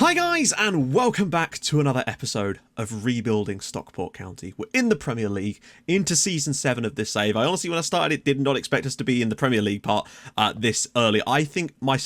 Hi guys, and welcome back to another episode of Rebuilding Stockport County. We're in the Premier League, into Season 7 of this save. I honestly, when I started it, did not expect us to be in the Premier League part this early. I think my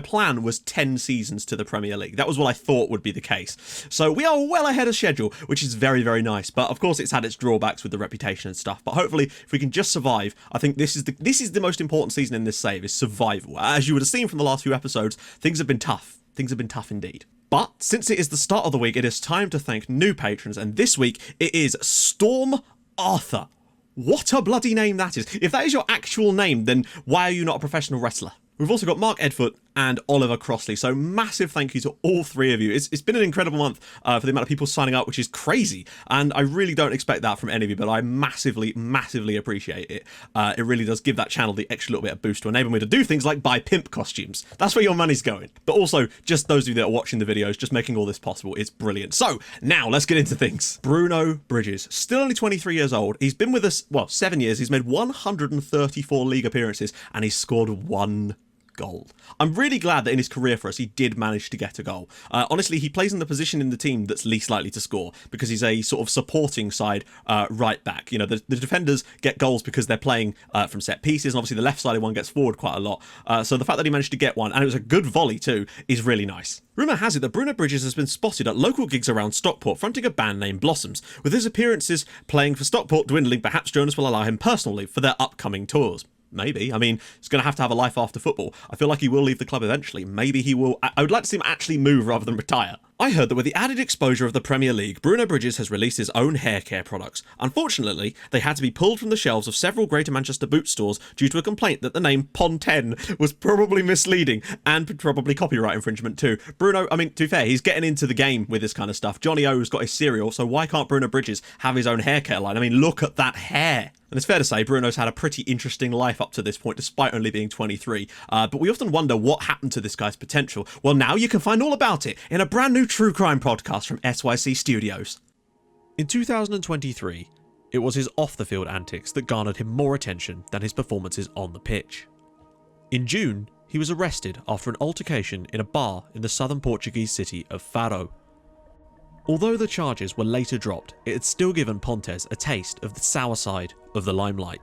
plan was 10 seasons to the Premier League. That was what I thought would be the case. So we are well ahead of schedule, which is very, very nice. But of course, it's had its drawbacks with the reputation and stuff. But hopefully, if we can just survive, I think this is the most important season in this save, is survival. As you would have seen from the last few episodes, things have been tough. Things have been tough indeed. But since it is the start of the week, it is time to thank new patrons, and this week it is Storm Arthur. What a bloody name that is. If that is your actual name, then why are you not a professional wrestler? We've also got Mark Edfoot and Oliver Crossley, so massive thank you to all three of you. It's been an incredible month for the amount of people signing up, which is crazy, and I really don't expect that from any of you, but I massively, massively appreciate it. It really does give that channel the extra little bit of boost to enable me to do things like buy pimp costumes. That's where your money's going. But also, just those of you that are watching the videos, just making all this possible, it's brilliant. So, now, let's get into things. Bruno Bridges, still only 23 years old. He's been with us, well, 7 years. He's made 134 league appearances, and he's scored 1 goal. I'm really glad that in his career for us, he did manage to get a goal. Honestly, he plays in the position in the team that's least likely to score because he's a sort of supporting side right back. You know, the defenders get goals because they're playing from set pieces, and obviously the left-sided one gets forward quite a lot. So the fact that he managed to get one, and it was a good volley too, is really nice. Rumour has it that Bruno Bridges has been spotted at local gigs around Stockport fronting a band named Blossoms. With his appearances playing for Stockport dwindling, perhaps Jonas will allow him personal leave for their upcoming tours. Maybe. I mean, he's going to have a life after football. I feel like he will leave the club eventually. Maybe he will. I would like to see him actually move rather than retire. I heard that with the added exposure of the Premier League, Bruno Bridges has released his own hair care products. Unfortunately, they had to be pulled from the shelves of several Greater Manchester boot stores due to a complaint that the name Pon 10 was probably misleading and probably copyright infringement too. Bruno, I mean, to be fair, he's getting into the game with this kind of stuff. Johnny O's got his cereal, so why can't Bruno Bridges have his own hair care line? I mean, look at that hair. And it's fair to say Bruno's had a pretty interesting life up to this point, despite only being 23. But we often wonder what happened to this guy's potential. Well, now you can find all about it in a brand new true crime podcast from SYC Studios. In 2023, it was his off-the-field antics that garnered him more attention than his performances on the pitch. In June, he was arrested after an altercation in a bar in the southern Portuguese city of Faro. Although the charges were later dropped, it had still given Pontes a taste of the sour side of the limelight.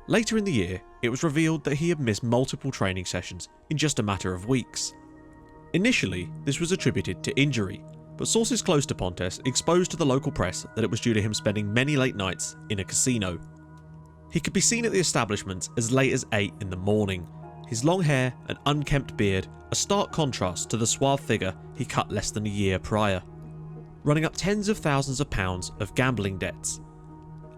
Later in the year, it was revealed that he had missed multiple training sessions in just a matter of weeks. Initially, this was attributed to injury, but sources close to Pontes exposed to the local press that it was due to him spending many late nights in a casino. He could be seen at the establishment as late as 8 in the morning, his long hair and unkempt beard a stark contrast to the suave figure he cut less than a year prior, running up tens of thousands of pounds of gambling debts.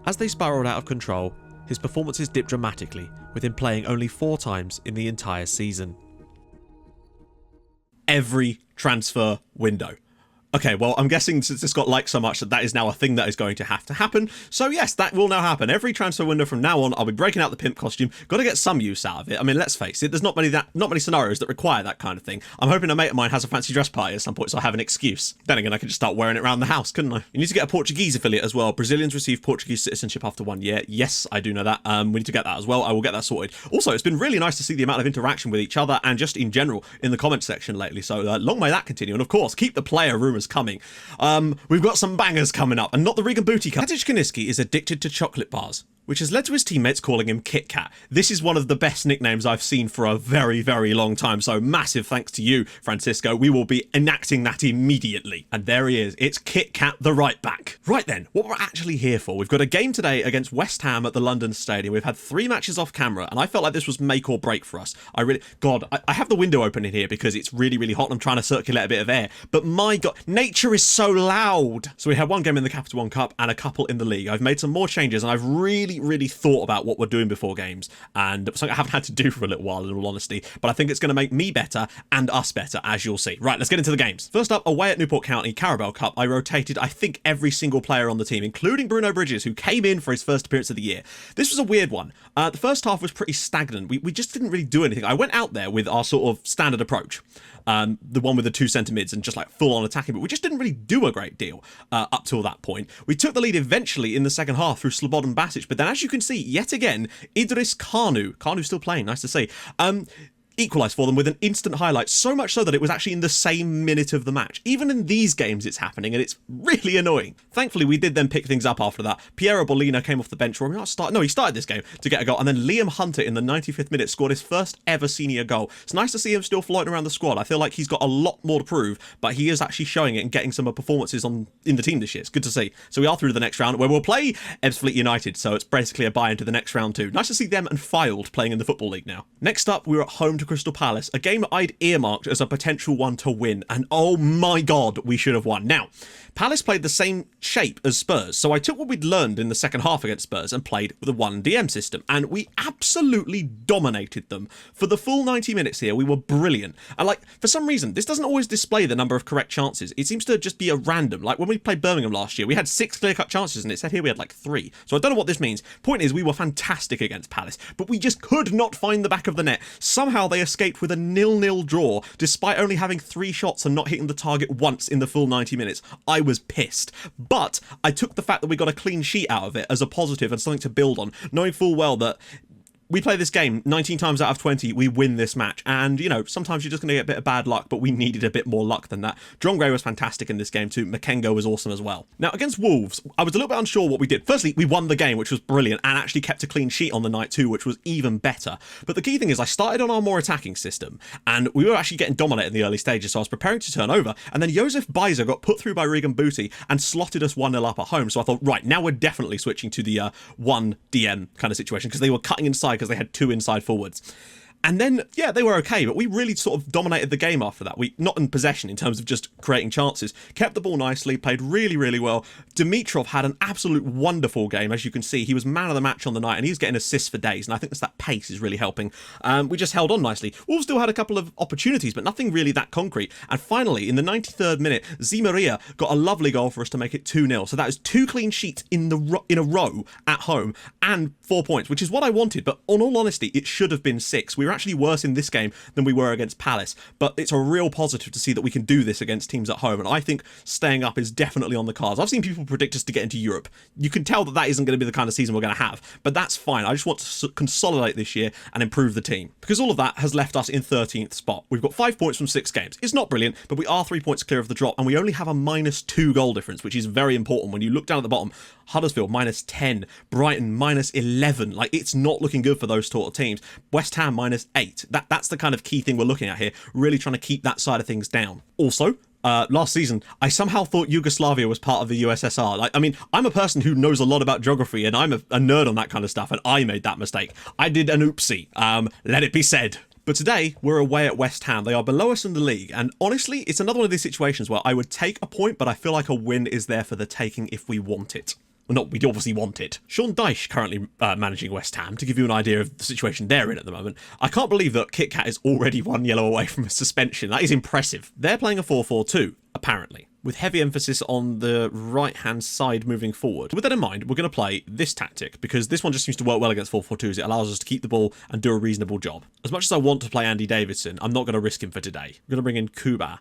As they spiralled out of control, his performances dipped dramatically, with him playing only 4 times in the entire season. Every transfer window. Okay, well, I'm guessing since this got liked so much that is now a thing that is going to happen. So yes, that will now happen. Every transfer window from now on, I'll be breaking out the pimp costume. Got to get some use out of it. I mean, let's face it, there's not many scenarios that require that kind of thing. I'm hoping a mate of mine has a fancy dress party at some point, so I have an excuse. Then again, I could just start wearing it around the house, couldn't I? You need to get a Portuguese affiliate as well. Brazilians receive Portuguese citizenship after 1 year. Yes, I do know that. We need to get that as well. I will get that sorted. Also, it's been really nice to see the amount of interaction with each other and just in general in the comment section lately. So long may that continue. And of course, keep the player rumours coming. We've got some bangers coming up, and not the Regan Booty cut. Tadic Kaniski is addicted to chocolate bars, which has led to his teammates calling him Kit Kat. This is one of the best nicknames I've seen for a very, very long time, so massive thanks to you, Francisco. We will be enacting that immediately. And there he is. It's Kit Kat, the right back. Right then, what we're actually here for. We've got a game today against West Ham at the London Stadium. We've had 3 matches off camera, and I felt like this was make or break for us. I have the window open in here because it's really, really hot and I'm trying to circulate a bit of air. But my God, nature is so loud. So we had 1 game in the Capital One Cup and a couple in the league. I've made some more changes, and I've really thought about what we're doing before games, and something I haven't had to do for a little while, in all honesty, but I think it's going to make me better and us better, as you'll see. Right, let's get into the games. First up, away at Newport County, Carabao Cup, I rotated, I think, every single player on the team, including Bruno Bridges, who came in for his first appearance of the year. This was a weird one. The first half was pretty stagnant. We just didn't really do anything. I went out there with our sort of standard approach. The one with the 2 centre mids and just like full on attacking, but we just didn't really do a great deal up till that point. We took the lead eventually in the second half through Slobodan Basic, but then as you can see, yet again, Idris Kanu's still playing, nice to see. equalised for them with an instant highlight, so much so that it was actually in the same minute of the match. Even in these games it's happening, and it's really annoying. Thankfully, we did then pick things up after that. Piero Bolina came off the bench, he started this game to get a goal, and then Liam Hunter in the 95th minute scored his first ever senior goal. It's nice to see him still floating around the squad. I feel like he's got a lot more to prove, but he is actually showing it and getting some performances in the team this year. It's good to see. So we are through to the next round, where we'll play Ebbsfleet United, so it's basically a buy into the next round too. Nice to see them and Fylde playing in the Football League now. Next up, we were at home to Crystal Palace, a game that I'd earmarked as a potential one to win, and oh my god, we should have won. Now, Palace played the same shape as Spurs, so I took what we'd learned in the second half against Spurs and played with a 1DM system, and we absolutely dominated them. For the full 90 minutes here, we were brilliant. And like, for some reason, this doesn't always display the number of correct chances. It seems to just be a random. Like when we played Birmingham last year, we had 6 clear-cut chances, and it said here we had like 3. So I don't know what this means. Point is, we were fantastic against Palace, but we just could not find the back of the net. Somehow they escaped with a 0-0 draw, despite only having 3 shots and not hitting the target once in the full 90 minutes. I was pissed, but I took the fact that we got a clean sheet out of it as a positive and something to build on, knowing full well that we play this game 19 times out of 20, we win this match. And, you know, sometimes you're just going to get a bit of bad luck, but we needed a bit more luck than that. John Gray was fantastic in this game too. Makengo was awesome as well. Now, against Wolves, I was a little bit unsure what we did. Firstly, we won the game, which was brilliant, and actually kept a clean sheet on the night too, which was even better. But the key thing is I started on our more attacking system, and we were actually getting dominated in the early stages, so I was preparing to turn over, and then Josef Bajza got put through by Regan Booty and slotted us 1-0 up at home. So I thought, right, now we're definitely switching to the 1 DM kind of situation, because they were cutting inside because they had 2 inside forwards. And then, yeah, they were okay, but we really sort of dominated the game after that. We, not in possession in terms of just creating chances, kept the ball nicely, played really, really well. Dimitrov had an absolute wonderful game, as you can see. He was man of the match on the night, and he was getting assists for days, and I think that pace is really helping. We just held on nicely. Wolves still had a couple of opportunities, but nothing really that concrete. And finally, in the 93rd minute, Zimaria got a lovely goal for us to make it 2-0. So that is 2 clean sheets in a row at home, and 4 points, which is what I wanted, but on all honesty, it should have been 6. We were actually worse in this game than we were against Palace, but it's a real positive to see that we can do this against teams at home, and I think staying up is definitely on the cards. I've seen people predict us to get into Europe. You can tell that isn't going to be the kind of season we're going to have, but that's fine. I just want to consolidate this year and improve the team, because all of that has left us in 13th spot. We've got 5 points from 6 games. It's not brilliant, but we are 3 points clear of the drop, and we only have a -2 goal difference, which is very important. When you look down at the bottom, Huddersfield -10, Brighton -11. Like, it's not looking good for those sort of teams. West Ham -8. That's the kind of key thing we're looking at here, really trying to keep that side of things down. Also, last season, I somehow thought Yugoslavia was part of the USSR. Like, I mean, I'm a person who knows a lot about geography, and I'm a nerd on that kind of stuff, and I made that mistake. I did an oopsie, let it be said. But today, we're away at West Ham. They are below us in the league, and honestly, it's another one of these situations where I would take a point, but I feel like a win is there for the taking if we want it. Well, not, we obviously want it. Sean Dyche currently managing West Ham, to give you an idea of the situation they're in at the moment. I can't believe that Kit Kat is already 1 yellow away from a suspension. That is impressive. They're playing a 4-4-2, apparently, with heavy emphasis on the right-hand side moving forward. With that in mind, we're going to play this tactic, because this one just seems to work well against 4-4-2s. It allows us to keep the ball and do a reasonable job. As much as I want to play Andy Davidson, I'm not going to risk him for today. We're going to bring in Kuba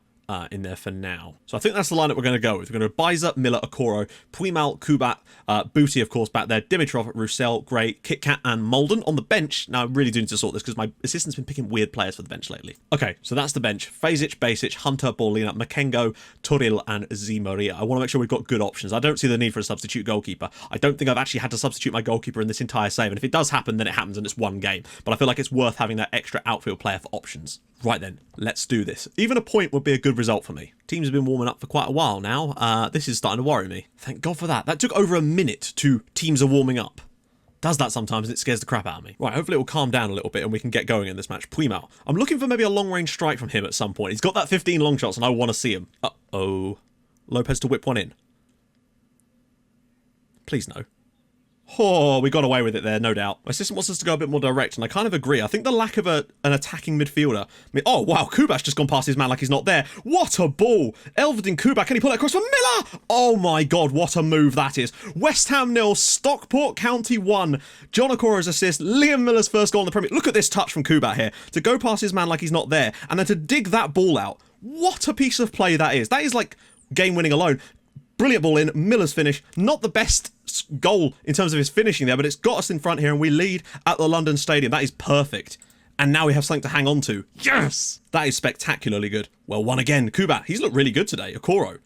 in there for now. So I think that's the lineup we're going to go with. We're going to Bajza, Miller, Okoro, Puimal, Kubat, Booty, of course, back there, Dimitrov, Roussel, Gray, Kit Kat, and Molden on the bench. Now, I really do need to sort this because my assistant's been picking weird players for the bench lately. Okay, so that's the bench. Fazic, Basic, Hunter, Bolina, Makengo, Toril, and Zimaria. I want to make sure we've got good options. I don't see the need for a substitute goalkeeper. I don't think I've actually had to substitute my goalkeeper in this entire save, and if it does happen, then it happens and it's one game. But I feel like it's worth having that extra outfield player for options. Right then, let's do this. Even a point would be a good result for me. Teams have been warming up for quite a while now. This is starting to worry me. Thank God for that. That took over a minute to teams are warming up. Does that sometimes, and it scares the crap out of me. Right, hopefully it will calm down a little bit and we can get going in this match. Puimal. I'm looking for maybe a long-range strike from him at some point. He's got that 15 long shots and I want to see him. Uh-oh. Lopez to whip one in. Please no. Oh, we got away with it there, no doubt. My assistant wants us to go a bit more direct, and I kind of agree. I think the lack of an attacking midfielder... oh, wow, Kubac's just gone past his man like he's not there. What a ball! Elvedin Kubac, can he pull that across for Miller? Oh my God, what a move that is. West Ham 0, Stockport County 1. John Okoro's assist, Liam Miller's first goal in the Premier League. Look at this touch from Kubac here. To go past his man like he's not there, and then to dig that ball out. What a piece of play that is. That is like game-winning alone. Brilliant ball in, Miller's finish. Not the best goal in terms of his finishing there, but it's got us in front here and we lead at the London Stadium. That is perfect. And now we have something to hang on to. Yes! That is spectacularly good. Well, won again. Kubat, he's looked really good today. Okoro.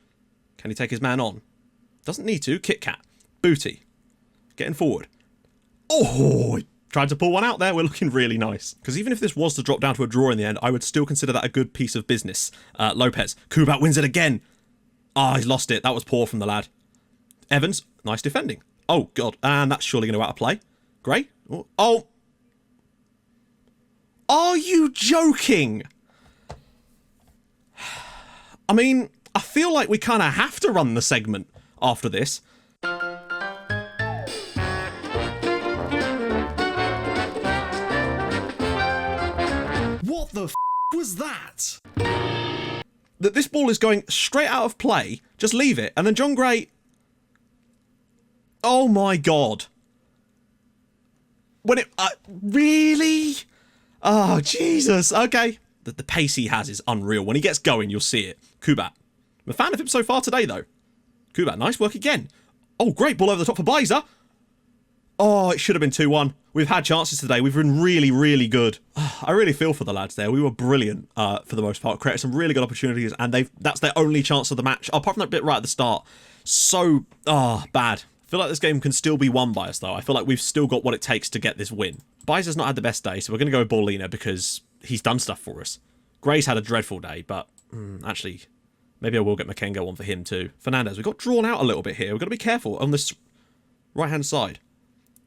Can he take his man on? Doesn't need to. Kit Kat. Booty. Getting forward. Oh, he tried to pull one out there. We're looking really nice. Because even if this was to drop down to a draw in the end, I would still consider that a good piece of business. Lopez. Kubat wins it again. Ah, he's lost it. That was poor from the lad. Evans. Nice defending. Oh, God. And that's surely going to out of play. Gray. Oh. Are you joking? I mean, I feel like we kind of have to run the segment after this. What the f was that? That this ball is going straight out of play. Just leave it. And then John Gray... Oh my God. When it... really? Oh, Jesus. Okay. The pace he has is unreal. When he gets going, you'll see it. Kubat. I'm a fan of him so far today, though. Kubat, nice work again. Oh, great ball over the top for Baiza. Oh, it should have been 2-1. We've had chances today. We've been really, really good. I really feel for the lads there. We were brilliant for the most part. Created some really good opportunities, and that's their only chance of the match. Apart from that bit right at the start. So, bad. I feel like this game can still be won by us, though. I feel like we've still got what it takes to get this win. Baiza's not had the best day, so we're going to go with Ballina because he's done stuff for us. Gray's had a dreadful day, but actually, maybe I will get Makengo on for him too. Fernandez, we got drawn out a little bit here. We've got to be careful on this right-hand side.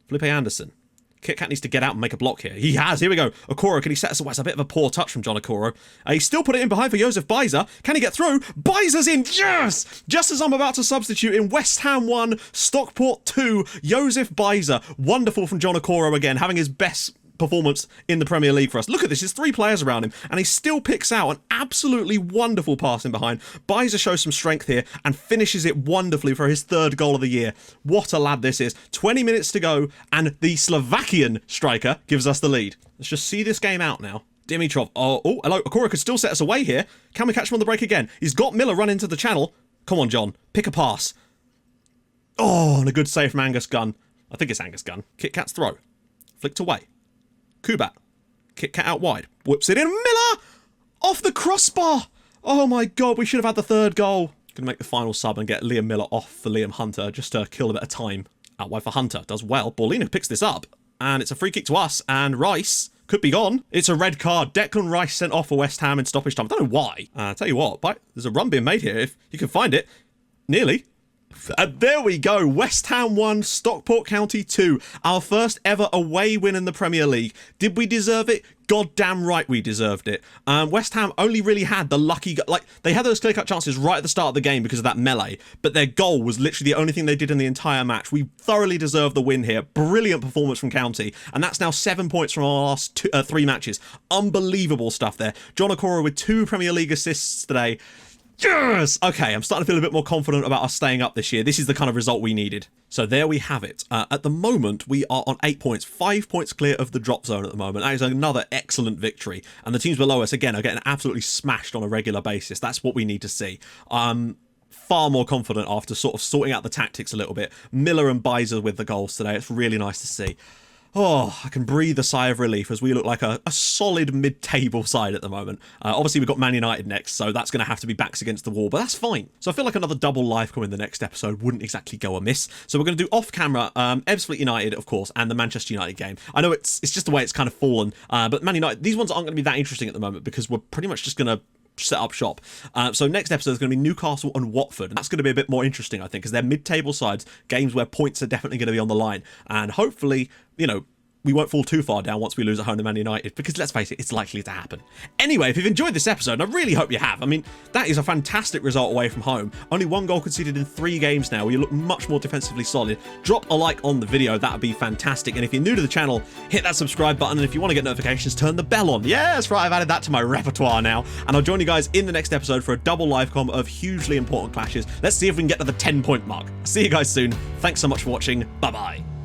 Felipe Anderson. Kit Kat needs to get out and make a block here. He has. Here we go. Okoro, can he set us away? It's a bit of a poor touch from John Okoro. He still put it in behind for Josef Baiza. Can he get through? Baiza's in. Yes! Just as I'm about to substitute in West Ham 1, Stockport 2, Josef Baiza. Wonderful from John Okoro again, having his best performance in the Premier League for us. Look at this, there's 3 players around him, and he still picks out an absolutely wonderful pass in behind. Baiza shows some strength here and finishes it wonderfully for his 3rd goal of the year. What a lad this is. 20 minutes to go, and the Slovakian striker gives us the lead. Let's just see this game out now. Dimitrov, oh, hello, Okoro could still set us away here. Can we catch him on the break again? He's got Miller run into the channel. Come on, John, pick a pass. Oh, and a good save from Angus Gunn. I think it's Angus Gunn. Kit Kat's throw. Flicked away. Kubat. Kit Kat out wide. Whips it in. Miller! Off the crossbar! Oh my God, we should have had the 3rd goal. Gonna make the final sub and get Liam Miller off for Liam Hunter, just to kill a bit of time. Out wide for Hunter. Does well. Ballina picks this up. And it's a free kick to us. And Rice could be gone. It's a red card. Declan Rice sent off for West Ham in stoppage time. I don't know why. Tell you what, there's a run being made here. If you can find it. Nearly. And there we go, West Ham 1, Stockport County 2, our first ever away win in the Premier League. Did we deserve it? Goddamn right we deserved it. West Ham only really had the lucky, they had those clear-cut chances right at the start of the game because of that melee, but their goal was literally the only thing they did in the entire match. We thoroughly deserved the win here. Brilliant performance from County, and that's now 7 points from our last 3 matches. Unbelievable stuff there. John Okoro with 2 Premier League assists today. Yes! Okay, I'm starting to feel a bit more confident about us staying up this year. This is the kind of result we needed. So there we have it. At the moment, we are on 8 points. 5 points clear of the drop zone at the moment. That is another excellent victory. And the teams below us, again, are getting absolutely smashed on a regular basis. That's what we need to see. Far more confident after sort of sorting out the tactics a little bit. Miller and Baiza with the goals today. It's really nice to see. Oh, I can breathe a sigh of relief as we look like a solid mid-table side at the moment. Obviously, we've got Man United next, so that's going to have to be backs against the wall, but that's fine. So I feel like another double live come in the next episode wouldn't exactly go amiss. So we're going to do off-camera Ebbsfleet United, of course, and the Manchester United game. I know it's just the way it's kind of fallen, but Man United, these ones aren't going to be that interesting at the moment because we're pretty much just going to set up shop. So next episode is going to be Newcastle and Watford. And that's going to be a bit more interesting, I think, because they're mid-table sides, games where points are definitely going to be on the line. And hopefully, you know, we won't fall too far down once we lose at home to Man United, because let's face it, it's likely to happen. Anyway, if you've enjoyed this episode, and I really hope you have, I mean, that is a fantastic result away from home. Only 1 goal conceded in 3 games now, where you look much more defensively solid. Drop a like on the video, that would be fantastic. And if you're new to the channel, hit that subscribe button, and if you want to get notifications, turn the bell on. Yeah, that's right, I've added that to my repertoire now. And I'll join you guys in the next episode for a double live com of hugely important clashes. Let's see if we can get to the 10-point mark. See you guys soon. Thanks so much for watching. Bye-bye.